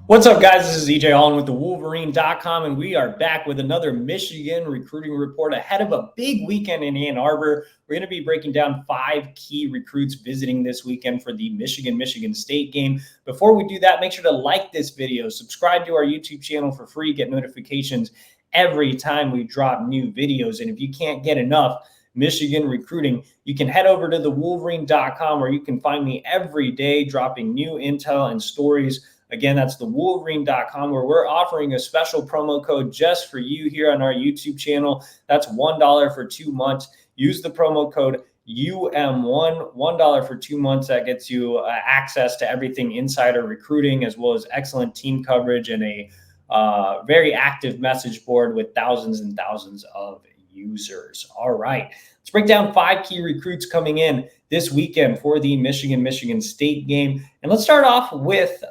What's up, guys? This is EJ Holland with the Wolverine.com, and we are back with another Michigan recruiting report ahead of a big weekend in Ann Arbor. We're going to be breaking down 5 key recruits visiting this weekend for the Michigan State game. Before we do that, make sure to like this video, subscribe to our YouTube channel for free, get notifications every time we drop new videos. And if you can't get enough Michigan recruiting, you can head over to the Wolverine.com, where you can find me every day dropping new intel and stories. Again, that's the Wolverine.com, where we're offering a special promo code just for you here on our YouTube channel. That's $1 for 2 months. Use the promo code UM1, $1 for 2 months. That gets you access to everything insider recruiting, as well as excellent team coverage and a very active message board with thousands and thousands of users. All right, let's break down 5 key recruits coming in this weekend for the Michigan State game. And let's start off with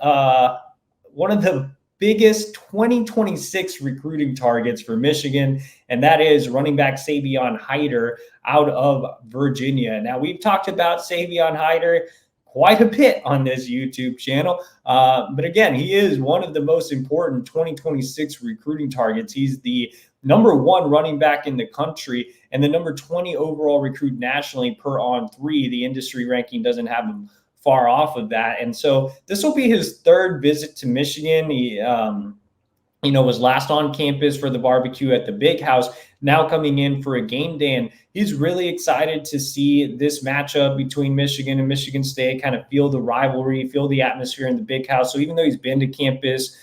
one of the biggest 2026 recruiting targets for Michigan, and that is running back Savon Haider out of Virginia. Now, we've talked about Savon Haider quite a bit on this YouTube channel. But again, he is one of the most important 2026 recruiting targets. He's the #1 running back in the country and the number 20 overall recruit nationally per On3. The industry ranking doesn't have him far off of that. And so this will be his 3rd visit to Michigan. He, was last on campus for the barbecue at the Big House, now coming in for a game day. And he's really excited to see this matchup between Michigan and Michigan State, kind of feel the rivalry, feel the atmosphere in the Big House. So even though he's been to campus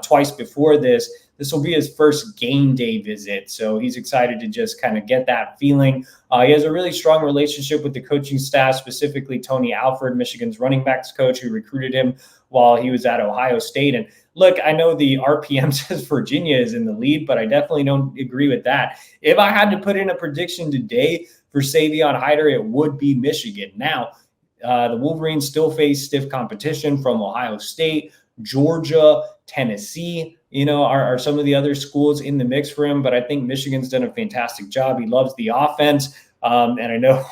twice before this will be his first game day visit. So he's excited to just kind of get that feeling. He has a really strong relationship with the coaching staff, specifically Tony Alford, Michigan's running backs coach, who recruited him while he was at Ohio State. And look, I know the RPM says Virginia is in the lead, but I definitely don't agree with that. If I had to put in a prediction today for Savon Haider, it would be Michigan. Now, the Wolverines still face stiff competition from Ohio State, Georgia, Tennessee, are some of the other schools in the mix for him. But I think Michigan's done a fantastic job. He loves the offense. And I know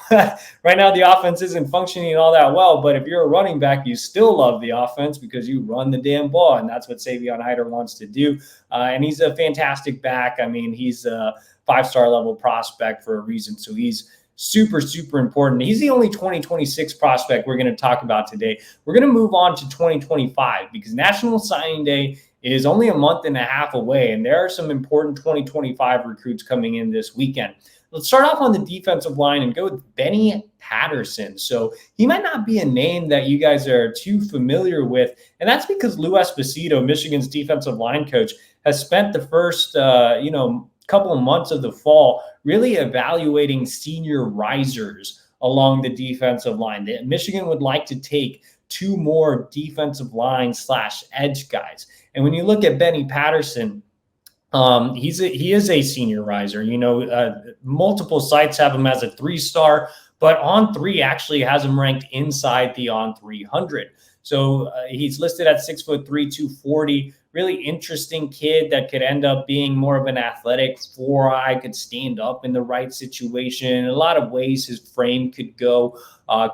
right now the offense isn't functioning all that well, but if you're a running back, you still love the offense because you run the damn ball. And that's what Savon Haider wants to do. And he's a fantastic back. I mean, he's a 5-star level prospect for a reason. So he's super, super important. He's the only 2026 prospect we're going to talk about today. We're going to move on to 2025 because National Signing Day is only a month and a half away, and there are some important 2025 recruits coming in this weekend. Let's start off on the defensive line and go with Benny Patterson. So he might not be a name that you guys are too familiar with, and that's because Lou Esposito, Michigan's defensive line coach, has spent the first couple of months of the fall really evaluating senior risers along the defensive line. Michigan would like to take 2 more defensive line / edge guys. And when you look at Benny Patterson, he is a senior riser. Multiple sites have him as a 3-star, but On3 actually has him ranked inside the On300. So he's listed at 6'3", 240. Really interesting kid that could end up being more of an athletic 4-eye, could stand up in the right situation. In a lot of ways, his frame could go,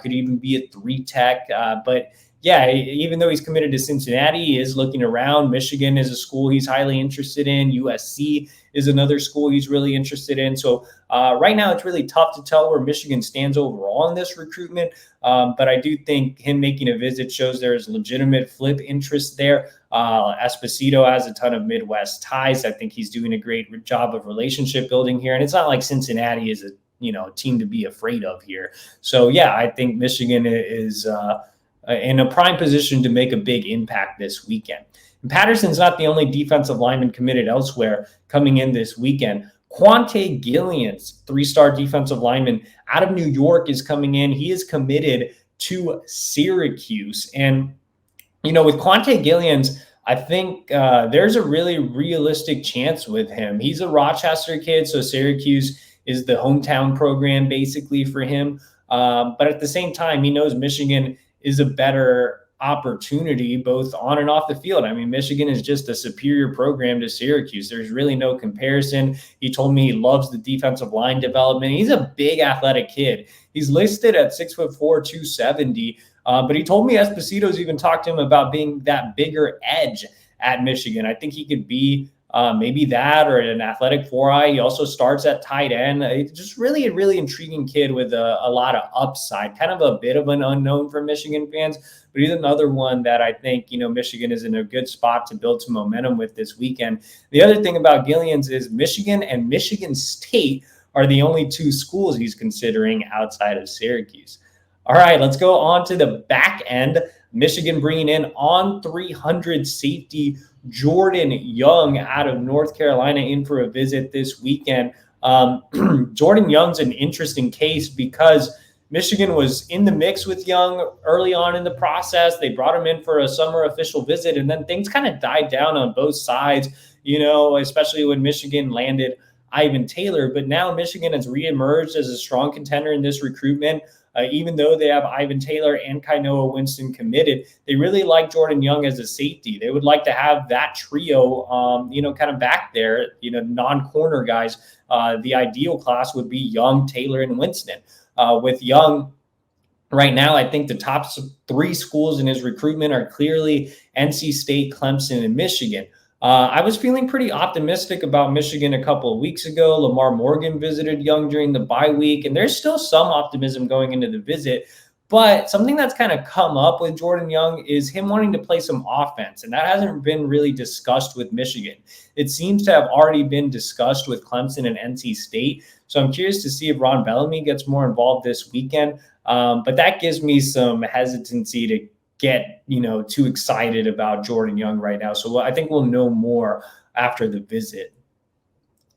could even be a 3-tech. But yeah, even though he's committed to Cincinnati, he is looking around. Michigan is a school he's highly interested in. USC is another school he's really interested in. So right now, it's really tough to tell where Michigan stands overall in this recruitment. But I do think him making a visit shows there is legitimate flip interest there. Esposito has a ton of Midwest ties. I think he's doing a great job of relationship building here. And it's not like Cincinnati is a team to be afraid of here. So yeah, I think Michigan is in a prime position to make a big impact this weekend. And Patterson's not the only defensive lineman committed elsewhere coming in this weekend. Quante Gillian's 3-star defensive lineman out of New York is coming in. He is committed to Syracuse. And, with Quante Gillian's, I think there's a really realistic chance with him. He's a Rochester kid, so Syracuse is the hometown program basically for him. But at the same time, he knows Michigan is a better opportunity both on and off the field. I mean, Michigan is just a superior program to Syracuse. There's really no comparison. He told me he loves the defensive line development. He's a big athletic kid. He's listed at 6'4", 270. But he told me Esposito's even talked to him about being that bigger edge at Michigan. I think he could be maybe that or an athletic four-eye. He also starts at tight end. It's just really a really intriguing kid with a lot of upside, kind of a bit of an unknown for Michigan fans, but he's another one that I think, Michigan is in a good spot to build some momentum with this weekend. The other thing about Gillian's is Michigan and Michigan State are the only two schools he's considering outside of Syracuse. All right, let's go on to the back end. Michigan bringing in on 300 safety Jordan Young out of North Carolina in for a visit this weekend. Jordan Young's an interesting case because Michigan was in the mix with Young early on in the process. They brought him in for a summer official visit, and then things kind of died down on both sides, especially when Michigan landed Ivan Taylor. But now Michigan has reemerged as a strong contender in this recruitment. Even though they have Ivan Taylor and Kainoa Winston committed, they really like Jordan Young as a safety. They would like to have that trio, kind of back there, non-corner guys. The ideal class would be Young, Taylor, and Winston. With Young, right now, I think the top three schools in his recruitment are clearly NC State, Clemson, and Michigan. I was feeling pretty optimistic about Michigan a couple of weeks ago. Lamar Morgan visited Young during the bye week, and there's still some optimism going into the visit. But something that's kind of come up with Jordan Young is him wanting to play some offense, and that hasn't been really discussed with Michigan. It seems to have already been discussed with Clemson and NC State. So I'm curious to see if Ron Bellamy gets more involved this weekend. But that gives me some hesitancy to get too excited about Jordan Young right now. So I think we'll know more after the visit.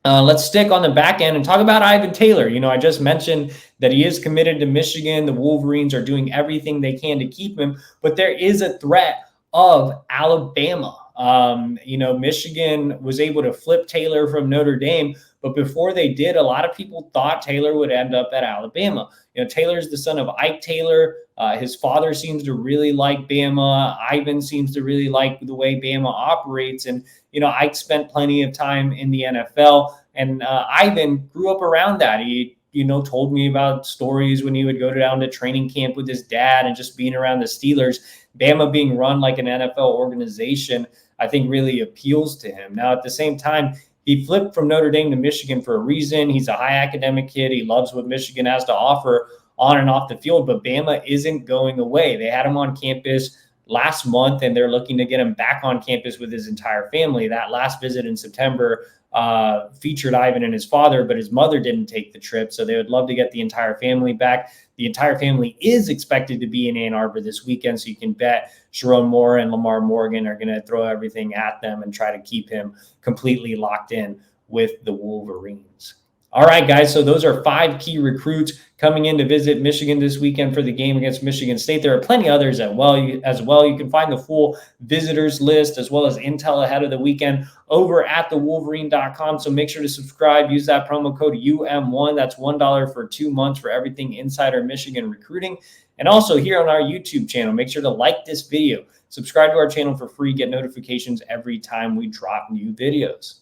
Let's stick on the back end and talk about Ivan Taylor. I just mentioned that he is committed to Michigan. The Wolverines are doing everything they can to keep him, but there is a threat of Alabama. Michigan was able to flip Taylor from Notre Dame, but before they did, a lot of people thought Taylor would end up at Alabama. Taylor's the son of Ike Taylor. His father seems to really like Bama. Ivan seems to really like the way Bama operates. And, Ike spent plenty of time in the NFL, and Ivan grew up around that. He, told me about stories when he would go down to training camp with his dad and just being around the Steelers. Bama being run like an NFL organization, I think really appeals to him. Now, at the same time, he flipped from Notre Dame to Michigan for a reason. He's a high academic kid. He loves what Michigan has to offer on and off the field, but Bama isn't going away. They had him on campus last month, and they're looking to get him back on campus with his entire family. That last visit in September featured Ivan and his father, but his mother didn't take the trip, so they would love to get the entire family back. The entire family is expected to be in Ann Arbor this weekend, so you can bet Sharon Moore and Lamar Morgan are going to throw everything at them and try to keep him completely locked in with the Wolverines. All right, guys, so those are 5 key recruits coming in to visit Michigan this weekend for the game against Michigan State. There are plenty others as well. You can find the full visitors list as well as intel ahead of the weekend over at thewolverine.com. So make sure to subscribe. Use that promo code UM1. That's $1 for 2 months for everything Insider Michigan recruiting. And also here on our YouTube channel, make sure to like this video. Subscribe to our channel for free. Get notifications every time we drop new videos.